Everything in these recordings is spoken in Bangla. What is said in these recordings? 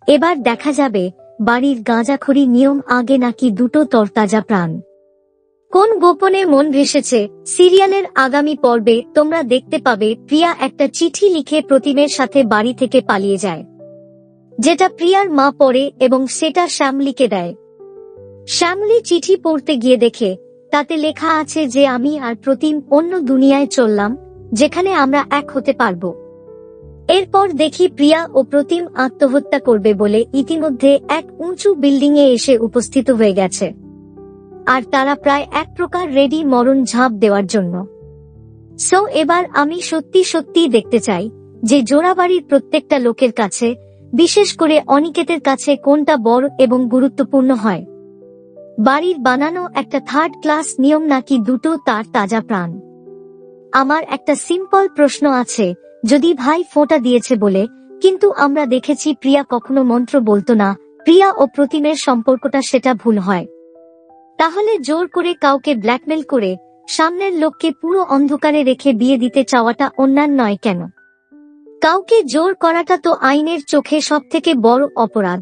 এবার দেখা যাবে বাড়ির গাঁজাখড়ি নিয়ম আগে নাকি দুটো তরতাজা প্রাণ। কোন গোপনে মন ভেসেছে সিরিয়ালের আগামী পর্বে তোমরা দেখতে পাবে প্রিয়া একটা চিঠি লিখে প্রতিমের সাথে বাড়ি থেকে পালিয়ে যায়, যেটা প্রিয়ার মা পড়ে এবং সেটা শ্যামলীকে দেয়। শ্যামলী চিঠি পড়তে গিয়ে দেখে তাতে লেখা আছে যে আমি আর প্রতিম অন্য দুনিয়ায় চললাম, যেখানে আমরা এক হতে পারবো। এরপর দেখি প্রিয়া ও প্রতিম আত্মহত্যা করবে বলে ইতিমধ্যে এক উঁচু বিল্ডিং এ এসে উপস্থিত হয়ে গেছে, আর তারা প্রায় এক প্রকার রেডি মরণ ঝাঁপ দেওয়ার জন্য। সো এবার আমি সত্যি সত্যি দেখতে চাই যে জোড়াবাড়ির প্রত্যেকটা লোকের কাছে, বিশেষ করে অনিকেতের কাছে কোনটা বড় এবং গুরুত্বপূর্ণ হয়, বাড়ির বানানো একটা থার্ড ক্লাস নিয়ম নাকি দুটো তার তাজা প্রাণ। আমার একটা সিম্পল প্রশ্ন আছে, যদি ভাই ফোঁটা দিয়েছে বলে, কিন্তু আমরা দেখেছি প্রিয়া কখনো মন্ত্র বলতো না, প্রিয়া ও প্রতিমের সম্পর্কটা সেটা ভুল হয়, তাহলে জোর করে কাউকে ব্ল্যাকমেল করে সামনের লোককে পুরো অন্ধকারে রেখে বিয়ে দিতে চাওয়াটা অন্যায় নয় কেন? কাউকে জোর করাটা তো আইনের চোখে সবথেকে বড় অপরাধ।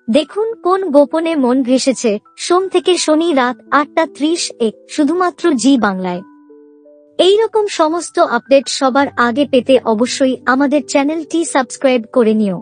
দেখুন কোন গোপনে মন ভেসেছে, সোম থেকে শনি রাত 8:30 শুধুমাত্র জি বাংলায়। এইরকম সমস্ত আপডেট সবার আগে পেতে অবশ্যই আমাদের চ্যানেলটি সাবস্ক্রাইব করে নিও।